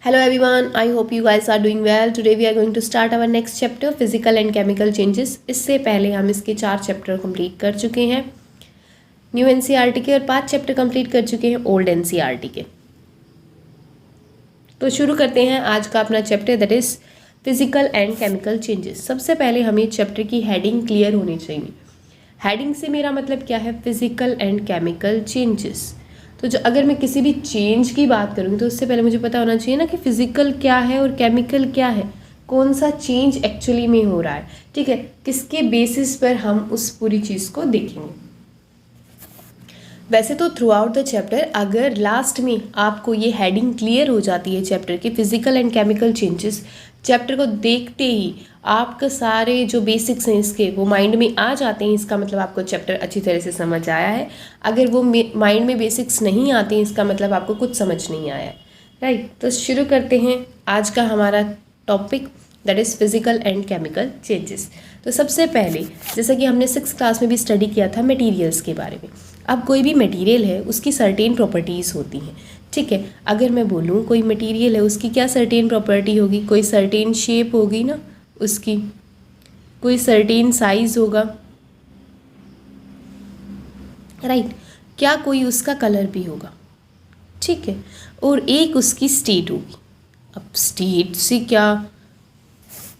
Hello everyone, I hope you guys are doing well. Today we are going to start our next chapter, Physical and Chemical Changes. इससे पहले हम इसके 4 chapter complete कर चुके हैं new NCERT के और 5 चैप्टर कंप्लीट कर चुके हैं ओल्ड एनसीईआरटी के। तो शुरू करते हैं आज का अपना chapter, that is physical and chemical changes. सबसे पहले हमें चैप्टर की हेडिंग क्लियर होनी चाहिए। हेडिंग से मेरा मतलब क्या है? Physical and chemical changes. तो जो अगर मैं किसी भी चेंज की बात करूँगी तो उससे पहले मुझे पता होना चाहिए ना कि फिजिकल क्या है और केमिकल क्या है, कौन सा चेंज एक्चुअली में हो रहा है। ठीक है, किसके बेसिस पर हम उस पूरी चीज़ को देखेंगे। वैसे तो थ्रू आउट द चैप्टर अगर लास्ट में आपको ये हेडिंग क्लियर हो जाती है चैप्टर की physical and chemical changes, chapter को देखते ही आपके सारे जो बेसिक्स हैं इसके वो माइंड में आ जाते हैं, इसका मतलब आपको चैप्टर अच्छी तरह से समझ आया है। अगर वो माइंड में बेसिक्स नहीं आते हैं इसका मतलब आपको कुछ समझ नहीं आया है। राइट, तो शुरू करते हैं आज का हमारा topic, that is physical and chemical changes. तो सबसे पहले जैसा कि हमने 6th क्लास में भी स्टडी किया था मटेरियल्स के बारे में। अब कोई भी मटेरियल है उसकी सर्टेन प्रॉपर्टीज़ होती हैं। ठीक है, अगर मैं बोलूँ कोई मटेरियल है उसकी क्या सर्टेन प्रॉपर्टी होगी? कोई सर्टेन शेप होगी ना उसकी, कोई सर्टेन साइज होगा। राइट, क्या कोई उसका कलर भी होगा। ठीक है, और एक उसकी स्टेट होगी। अब स्टेट से क्या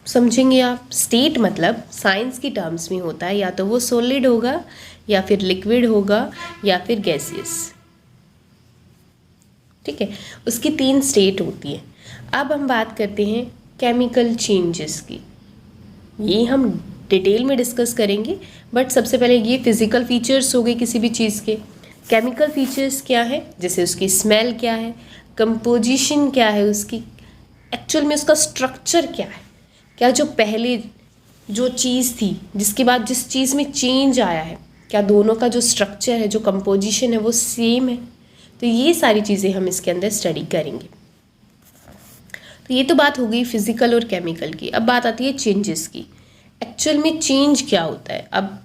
समझेंगे आप? स्टेट मतलब साइंस की टर्म्स में होता है या तो वो सॉलिड होगा या फिर लिक्विड होगा या फिर गैसियस। ठीक है, उसकी 3 स्टेट होती है। अब हम बात करते हैं केमिकल चेंजेस की। ये हम डिटेल में डिस्कस करेंगे, बट सबसे पहले ये फिजिकल फीचर्स हो गए किसी भी चीज़ के। केमिकल फीचर्स क्या है? जैसे उसकी स्मेल क्या है, कंपोजिशन क्या है उसकी, एक्चुअल में उसका स्ट्रक्चर क्या है, क्या जो पहले जो चीज़ थी जिसके बाद जिस चीज़ में चेंज आया है, क्या दोनों का जो स्ट्रक्चर है, जो कंपोजिशन है वो सेम है। तो ये सारी चीज़ें हम इसके अंदर स्टडी करेंगे। तो ये तो बात हो गई फिजिकल और केमिकल की। अब बात आती है चेंजेस की। एक्चुअल में चेंज क्या होता है? अब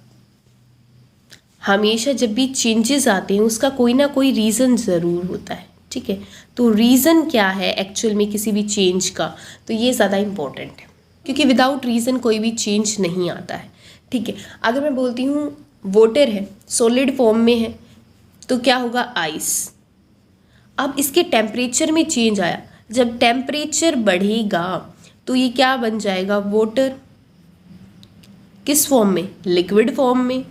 हमेशा जब भी चेंजेस आते हैं उसका कोई ना कोई रीज़न ज़रूर होता है। ठीक है, तो रीज़न क्या है एक्चुअल में किसी भी चेंज का, तो ये ज़्यादा इम्पोर्टेंट है, क्योंकि विदाउट रीज़न कोई भी चेंज नहीं आता है। ठीक है, अगर मैं बोलती हूँ वाटर है, सॉलिड फॉर्म में है, तो क्या होगा? आइस। अब इसके टेम्परेचर में चेंज आया, जब टेम्परेचर बढ़ेगा तो ये क्या बन जाएगा? वाटर। किस फॉर्म में? लिक्विड फॉर्म में।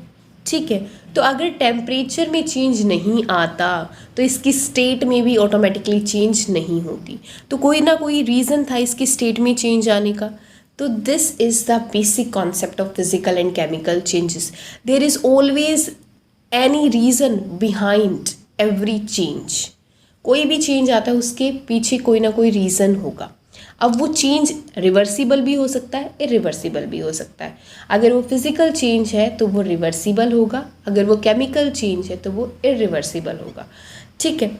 ठीक है, तो अगर टेम्परेचर में चेंज नहीं आता तो इसकी स्टेट में भी ऑटोमेटिकली चेंज नहीं होती। तो कोई ना कोई रीज़न था इसकी स्टेट में चेंज आने का। तो this is the basic concept of physical and chemical changes. There is always any reason behind every change. कोई भी चेंज आता है उसके पीछे कोई ना कोई रीज़न होगा। अब वो चेंज रिवर्सिबल भी हो सकता है, इरिवर्सिबल भी हो सकता है। अगर वो फिजिकल चेंज है तो वो रिवर्सिबल होगा, अगर वो केमिकल चेंज है तो वो इरिवर्सिबल होगा। ठीक है,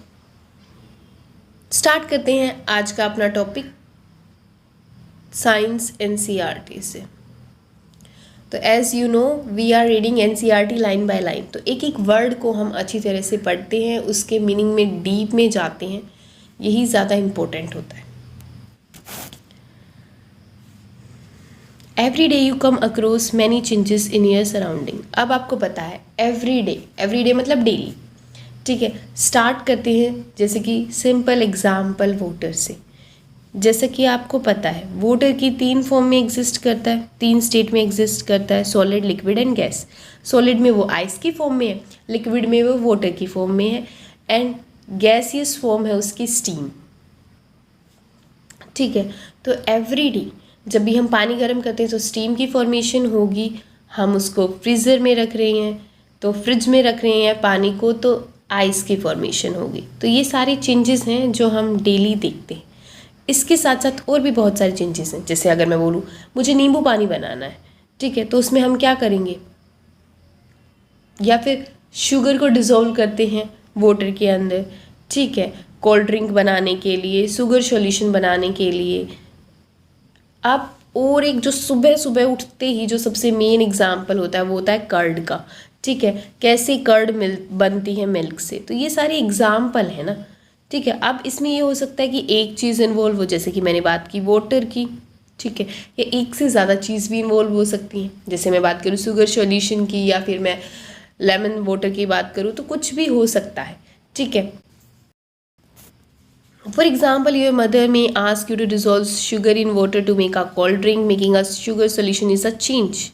स्टार्ट करते हैं आज का अपना टॉपिक साइंस एनसीईआरटी से। तो as you know we are reading NCERT line by line. तो एक एक वर्ड को हम अच्छी तरह से पढ़ते हैं, उसके मीनिंग में डीप में जाते हैं, यही ज़्यादा इम्पोर्टेंट होता है। Every day you come across many changes in your surrounding. अब आपको पता है एवरी डे मतलब डेली। ठीक है, स्टार्ट करते हैं जैसे कि सिंपल एग्जाम्पल वाटर से। जैसे कि आपको पता है वाटर की 3 फॉर्म में एग्जिस्ट करता है, 3 स्टेट में एग्जिस्ट करता है, solid, liquid and gas. Solid में वो आइस की फॉर्म में है, लिक्विड में वो वाटर की फॉर्म में है, एंड गैसियस फॉर्म है उसकी स्टीम। ठीक है, तो एवरी डे जब भी हम पानी गर्म करते हैं तो स्टीम की फॉर्मेशन होगी। हम उसको फ्रीज़र में रख रहे हैं तो फ्रिज में रख रहे हैं पानी को, तो आइस की फॉर्मेशन होगी। तो ये सारे चेंजेस हैं जो हम डेली देखते हैं। इसके साथ साथ और भी बहुत सारे चेंजेस हैं। जैसे अगर मैं बोलूँ मुझे नींबू पानी बनाना है, ठीक है, तो उसमें हम क्या करेंगे? या फिर शुगर को डिज़ोल्व करते हैं वाटर के अंदर। ठीक है, कोल्ड ड्रिंक बनाने के लिए, शुगर सॉल्यूशन बनाने के लिए। अब और एक जो सुबह सुबह उठते ही जो सबसे मेन एग्जाम्पल होता है वो होता है कर्ड का। ठीक है, कैसे कर्ड बनती है मिल्क से। तो ये सारे एग्जाम्पल है ना। ठीक है। अब इसमें ये हो सकता है कि एक चीज़ इन्वॉल्व हो, जैसे कि मैंने बात की वाटर की, ठीक है, या एक से ज़्यादा चीज़ भी इन्वॉल्व हो सकती हैं, जैसे मैं बात करूँ शुगर सॉल्यूशन की या फिर मैं लेमन वाटर की बात करूँ, तो कुछ भी हो सकता है, ठीक है। For example your mother may ask you to dissolve sugar in water to make a cold drink, making a sugar solution is a change.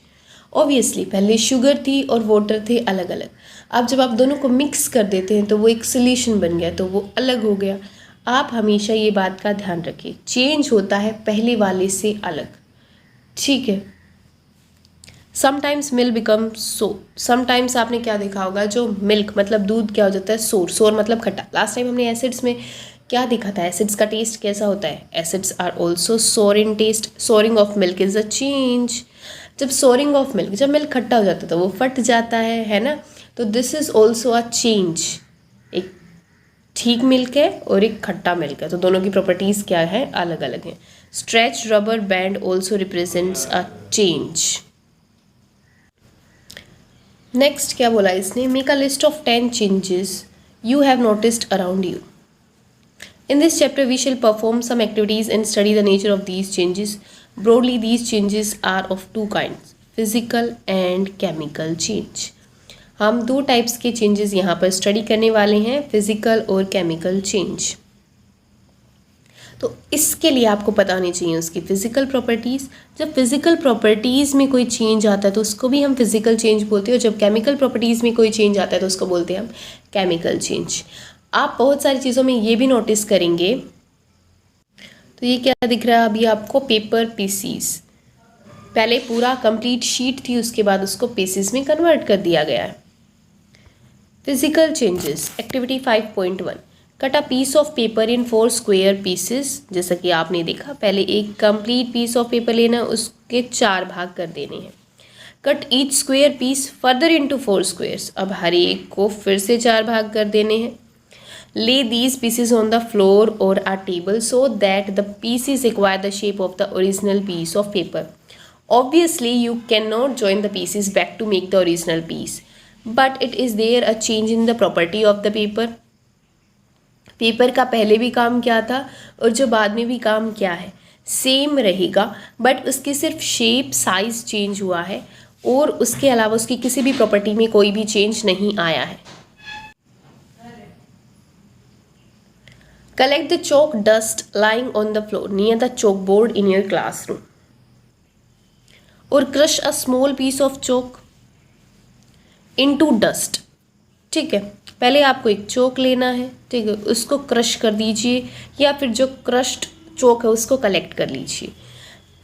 Obviously पहले शुगर थी और वाटर थे अलग अलग, अब जब आप दोनों को मिक्स कर देते हैं तो वो एक सोल्यूशन बन गया, तो वो अलग हो गया। आप हमेशा ये बात का ध्यान रखिए, चेंज होता है पहले वाले से अलग, ठीक है। Sometimes milk become so, sometimes आपने क्या देखा होगा, जो मिल्क मतलब दूध क्या हो जाता है, सोर, सोर मतलब खट्टा। लास्ट टाइम हमने एसिड्स में क्या देखा था, एसिड्स का टेस्ट कैसा होता है, acids are also sour in taste, souring of milk is a change. जब सोरिंग ऑफ मिल्क, जब मिल्क खट्टा हो जाता है तो वो फट जाता है ना, तो this is also a change. एक ठीक मिल्क है और एक खट्टा मिल्क है, तो दोनों की प्रॉपर्टीज क्या है, अलग अलग हैं। Stretch rubber band also represents a change. Next क्या बोला इसने, make a list of 10 changes you have noticed around you. In this chapter, we shall perform some activities and study the nature of these changes. Broadly, these changes are of two kinds, physical and chemical change. हम दो types के changes यहाँ पर study करने वाले हैं, physical और chemical change. तो इसके लिए आपको पता होनी चाहिए उसकी फिजिकल प्रॉपर्टीज़। जब फिजिकल प्रॉपर्टीज़ में कोई चेंज आता है तो उसको भी हम फिजिकल चेंज बोलते हैं, और जब केमिकल प्रॉपर्टीज़ में कोई चेंज आता है तो उसको बोलते हैं हम केमिकल चेंज। आप बहुत सारी चीज़ों में ये भी नोटिस करेंगे, तो ये क्या दिख रहा है अभी आपको, पेपर पीसीस। पहले पूरा कंप्लीट शीट थी, उसके बाद उसको पीसीस में कन्वर्ट कर दिया गया है। Physical changes, activity 5.1, cut a piece of paper in 4 square pieces. जैसा कि आपने देखा, पहले एक कंप्लीट पीस ऑफ पेपर लेना, उसके 4 भाग कर देने हैं। Cut each square piece further into 4 squares, अब हर एक को फिर से 4 भाग कर देने हैं। Lay these pieces on the floor or a table so that the pieces acquire the shape of the original piece of paper. Obviously, you cannot join the pieces back to make the original piece, but it is there a change in the property of the paper. Paper का पहले भी काम क्या था और जो बाद में भी काम क्या है, सेम रहेगा, बट उसकी सिर्फ शेप साइज चेंज हुआ है और उसके अलावा उसकी किसी भी प्रॉपर्टी में कोई भी चेंज नहीं आया है। Collect the chalk dust lying on the floor near the chalkboard in your classroom. Or crush a small piece of chalk into dust. ठीक है, पहले आपको एक चौक लेना है, ठीक है, उसको क्रश कर दीजिए या फिर जो क्रश्ड चौक है उसको कलेक्ट कर लीजिए।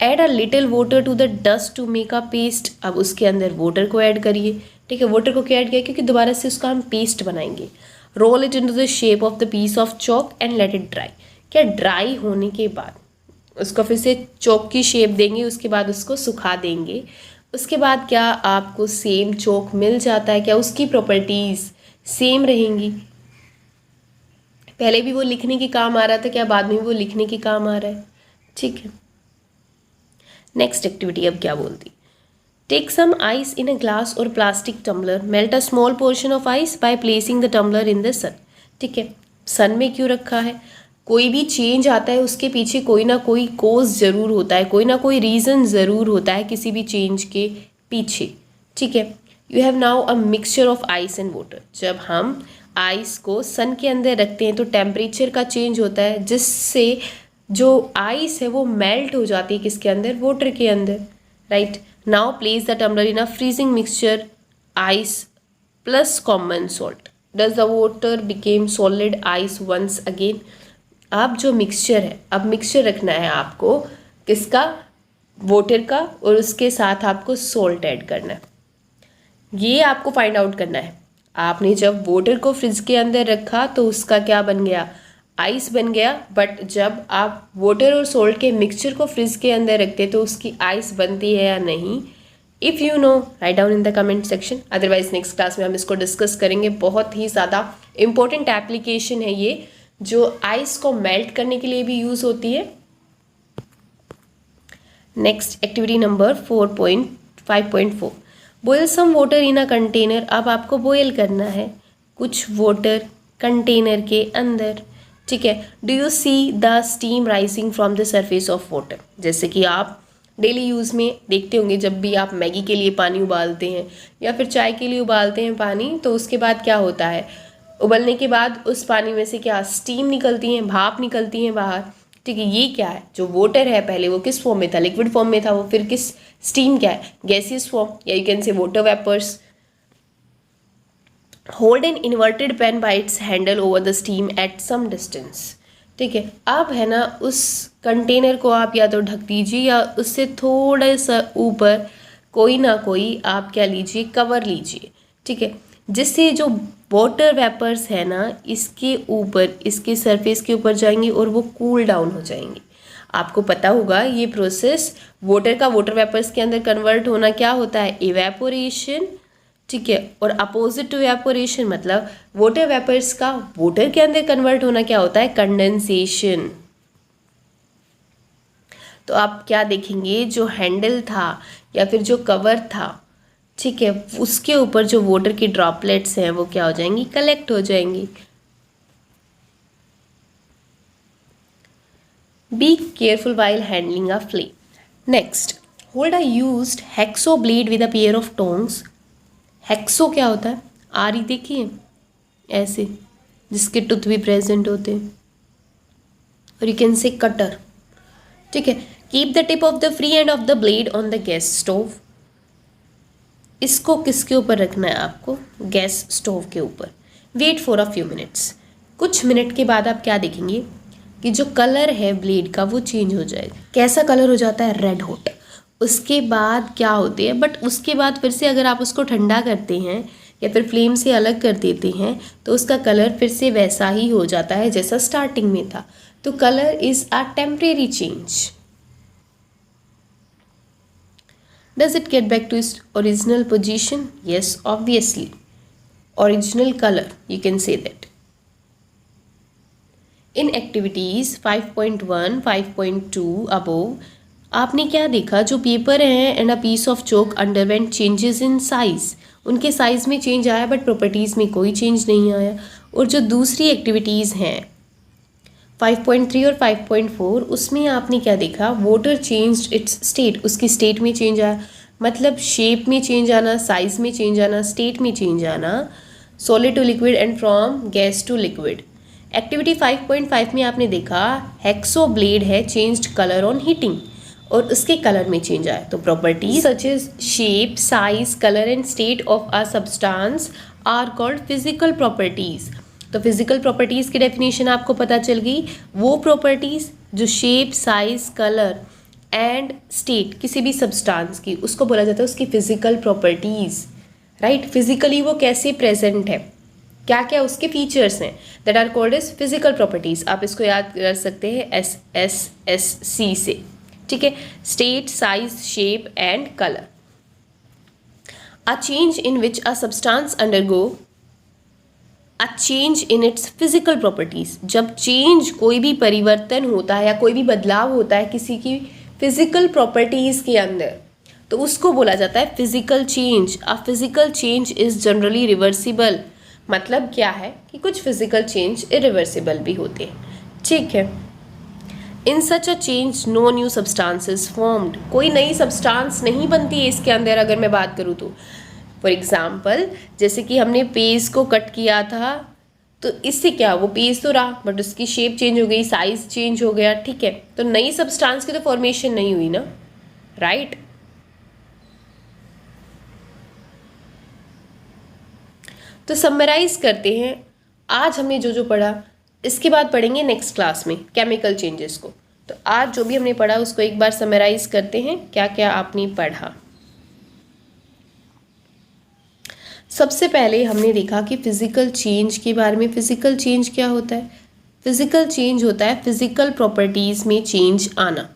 Add a little water to the dust to make a paste, अब उसके अंदर वाटर को ऐड करिए, ठीक है। वाटर को क्या ऐड किया, क्योंकि दोबारा से उसका हम पेस्ट बनाएंगे। Roll it into the shape of the piece of chalk and let it dry. क्या ड्राई होने के बाद उसको फिर से चॉक की शेप देंगे, उसके बाद उसको सुखा देंगे। उसके बाद क्या आपको सेम चॉक मिल जाता है, क्या उसकी प्रॉपर्टीज सेम रहेंगी। पहले भी वो लिखने के काम आ रहा था, क्या बाद में भी वो लिखने के काम आ रहा है, ठीक है। नेक्स्ट एक्टिविटी अब क्या बोलती, take some ice in a glass और plastic tumbler, melt a small portion of ice by placing the tumbler in the sun. ठीक है, सन में क्यों रखा है, कोई भी चेंज आता है उसके पीछे कोई ना कोई कोज ज़रूर होता है, कोई ना कोई रीज़न ज़रूर होता है किसी भी चेंज के पीछे। ठीक है, you have now a mixture of ice and water. जब हम आइस को सन के अंदर रखते हैं तो टेम्परेचर का चेंज होता है, जिससे जो आइस है वो मेल्ट हो जाती है किसके अंदर, वाटर के अंदर, right. Now place the tumbler in a freezing mixture ice plus common salt, does the water became solid ice once again. अब जो मिक्सचर है, अब मिक्सचर रखना है आपको किसका, वाटर का, और उसके साथ आपको सॉल्ट ऐड करना है। ये आपको फाइंड आउट करना है। आपने जब वाटर को फ्रिज के अंदर रखा तो उसका क्या बन गया, आइस बन गया, बट जब आप वाटर और सॉल्ट के मिक्सचर को फ्रिज के अंदर रखते तो उसकी आइस बनती है या नहीं। If you know, write down in the comment section, otherwise next class में हम इसको डिस्कस करेंगे। बहुत ही ज़्यादा इंपॉर्टेंट एप्लीकेशन है ये, जो आइस को मेल्ट करने के लिए भी यूज़ होती है। Next activity number 4.5.4, boil some water in a container. अब आपको बॉयल करना है कुछ वाटर कंटेनर के अंदर। ठीक है। Do you see the steam rising from the surface of water, जैसे कि आप डेली यूज़ में देखते होंगे जब भी आप मैगी के लिए पानी उबालते हैं या फिर चाय के लिए उबालते हैं पानी, तो उसके बाद क्या होता है, उबलने के बाद उस पानी में से क्या स्टीम निकलती है, भाप निकलती है बाहर। ठीक है, ये क्या है, जो वाटर है पहले वो किस फॉर्म में था, लिक्विड फॉर्म में था, वो फिर किस स्टीम क्या है, गैसियस फॉर्म, या you can say water vapours. Hold an inverted pan by its handle over the steam at some distance. ठीक है, अब है ना उस कंटेनर को आप या तो ढक दीजिए या उससे थोड़ा सा ऊपर कोई ना कोई आप क्या लीजिए, कवर लीजिए। ठीक है, जिससे जो वाटर वेपर्स है ना इसके ऊपर, इसके सरफेस के ऊपर जाएंगे और वो कूल डाउन हो जाएंगे। आपको पता होगा ये प्रोसेस वाटर का वाटर वेपर्स के अंदर कन्वर्ट होना क्या होता है, इवेपोरेशन। ठीक है, और अपोजिट टू इवेपोरेशन मतलब वाटर वेपर्स का वाटर के अंदर कन्वर्ट होना क्या होता है, कंडेंसेशन। तो आप क्या देखेंगे, जो हैंडल था या फिर जो कवर था, ठीक है, उसके ऊपर जो वाटर की ड्रॉपलेट्स हैं वो क्या हो जाएंगी, कलेक्ट हो जाएंगी। Be careful while handling a flame. Next, hold a used hexo blade with a pair of tongs. Hexo क्या होता है, आरी देखिए ऐसे, जिसके टुथ भी प्रेजेंट होते हैं, और यू कैन से कटर। ठीक है, keep the tip of the free end of the blade on the gas stove. इसको किसके ऊपर रखना है आपको, गैस स्टोव के ऊपर। Wait for a few minutes. कुछ मिनट के बाद आप क्या देखेंगे कि जो कलर है ब्लेड का वो चेंज हो जाएगा। कैसा कलर हो जाता है, रेड हॉट। उसके बाद क्या होते हैं, बट उसके बाद फिर से अगर आप उसको ठंडा करते हैं या फिर फ्लेम से अलग कर देते हैं तो उसका कलर फिर से वैसा ही हो जाता है जैसा स्टार्टिंग में था। तो colour is a temporary change. Does it get back to its original position? Yes, obviously. Original color, you can say that. In activities 5.1, 5.2 above, आपने क्या देखा, जो पेपर हैं and a piece of chalk underwent changes in size. उनके size में change आया but properties में कोई चेंज नहीं आया। और जो दूसरी एक्टिविटीज़ हैं 5.3 और 5.4, उसमें आपने क्या देखा, वाटर चेंज्ड इट्स स्टेट, उसकी स्टेट में चेंज आया, मतलब शेप में चेंज आना, साइज में चेंज आना, स्टेट में चेंज आना, solid to liquid and from gas to liquid. Activity 5.5 में आपने देखा हेक्सो ब्लेड है, चेंज्ड कलर ऑन हीटिंग, और उसके कलर में चेंज आया। तो properties such as shape, size, colour and state of a substance are called physical properties. तो फिजिकल प्रॉपर्टीज़ की डेफिनेशन आपको पता चल गई, वो प्रॉपर्टीज़ जो shape, size, colour and state किसी भी सब्सटेंस की, उसको बोला जाता है उसकी फिजिकल प्रॉपर्टीज़। राइट, फिजिकली वो कैसे प्रेजेंट है, क्या क्या उसके फीचर्स हैं, that are called as physical properties. आप इसको याद कर सकते हैं SSSC से। ठीक है, state, size, shape and colour. A change in which a substance undergo a change in its physical properties. जब चेंज, कोई भी परिवर्तन होता है या कोई भी बदलाव होता है किसी की फिजिकल प्रॉपर्टीज़ के अंदर, तो उसको बोला जाता है physical change. A physical change is generally reversible. मतलब क्या है कि कुछ फिजिकल चेंज इरिवर्सिबल भी होते हैं। ठीक है, in such a change no new substances formed. कोई नई सब्सटेंस नहीं बनती है इसके अंदर। अगर मैं बात करूँ तो फॉर एग्जाम्पल, जैसे कि हमने पेज को कट किया था, तो इससे क्या, वो पेज तो रहा बट उसकी शेप चेंज हो गई, साइज चेंज हो गया। ठीक है, तो नई सब्सटेंस की तो फॉर्मेशन नहीं हुई ना, राइट। तो समराइज करते हैं, आज हमने जो जो पढ़ा, इसके बाद पढ़ेंगे नेक्स्ट क्लास में केमिकल चेंजेस को। तो आज जो भी हमने पढ़ा उसको एक बार समराइज करते हैं, क्या क्या आपने पढ़ा। सबसे पहले हमने देखा कि फिजिकल चेंज के बारे में। फिजिकल चेंज क्या होता है, फिजिकल चेंज होता है फिजिकल प्रॉपर्टीज़ में चेंज आना।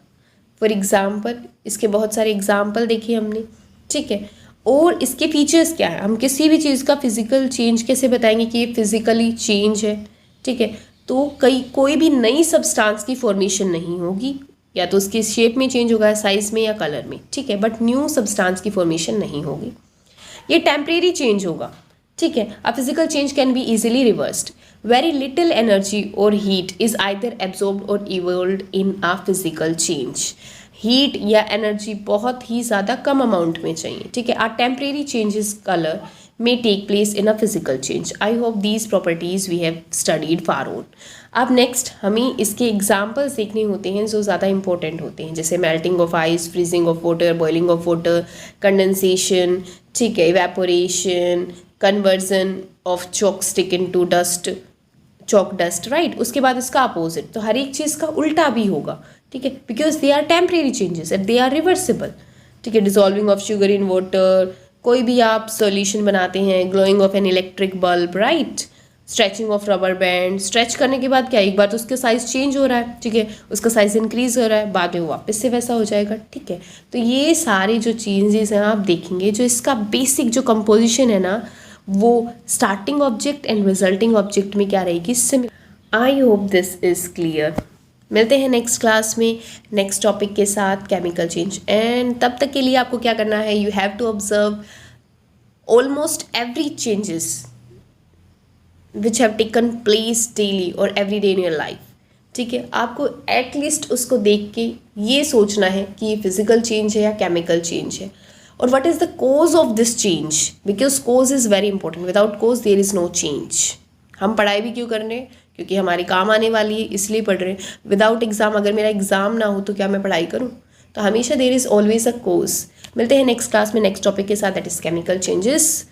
फॉर एग्जाम्पल, इसके बहुत सारे एग्जाम्पल देखे हमने। ठीक है, और इसके फीचर्स क्या है, हम किसी भी चीज़ का फिजिकल चेंज कैसे बताएंगे कि ये फिजिकली चेंज है। ठीक है, तो कोई भी नई सब्सटेंस की फॉर्मेशन नहीं होगी, या तो उसकी शेप में चेंज होगा, साइज में या कलर में। ठीक है, बट न्यू सब्सटेंस की फॉर्मेशन नहीं होगी। ये टेम्परेरी चेंज होगा, ठीक है, a physical change can be easily reversed. Very little energy और हीट इज आइदर एब्जॉर्ब्ड और evolved in a physical change. Heat या एनर्जी बहुत ही ज़्यादा कम अमाउंट में चाहिए. ठीक है, are temporary changes colour may take place in a physical change. I hope these properties we have studied far on. अब नेक्स्ट हमें इसके एग्जाम्पल्स देखने होते हैं जो ज़्यादा इंपॉर्टेंट होते हैं, जैसे melting of ice, freezing of water, boiling of water, condensation, ठीक है, evaporation, conversion of chalk stick into dust, chalk dust, right. उसके बाद इसका अपोजिट, तो हर एक चीज़ का उल्टा भी होगा. ठीक है, because they are temporary changes and they are reversible. ठीक है, dissolving of sugar in water, कोई भी आप सॉल्यूशन बनाते हैं, glowing of an electric bulb, right. Stretching of rubber band, stretch करने के बाद क्या, एक बार तो उसका साइज़ चेंज हो रहा है, ठीक है, उसका साइज़ इंक्रीज हो रहा है, बाद में वो वापस से वैसा हो जाएगा. ठीक है, तो ये सारे जो चेंजेस हैं आप देखेंगे, जो इसका बेसिक जो कंपोजिशन है ना, वो starting object and resulting object में क्या रहेगी, similar. I hope this is clear. मिलते हैं नेक्स्ट क्लास में नेक्स्ट टॉपिक के साथ, केमिकल चेंज. एंड तब तक के लिए आपको क्या करना है, you have to observe almost every changes which have taken place daily और every day in your life. ठीक है, आपको एटलीस्ट उसको देख के ये सोचना है कि ये फिजिकल चेंज है या केमिकल चेंज है, और what is the cause of this change, because cause is very important. Without cause there is no change. हम पढ़ाई भी क्यों कर रहे हैं, क्योंकि हमारे काम आने वाली है, इसलिए पढ़ रहे हैं. विदाउट एग्जाम, अगर मेरा एग्जाम ना हो तो क्या मैं पढ़ाई करूँ. तो हमेशा देयर इज़ ऑलवेज अ कोज. मिलते हैं नेक्स्ट क्लास में नेक्स्ट टॉपिक के साथ, दैट इज़ केमिकल चेंजेस.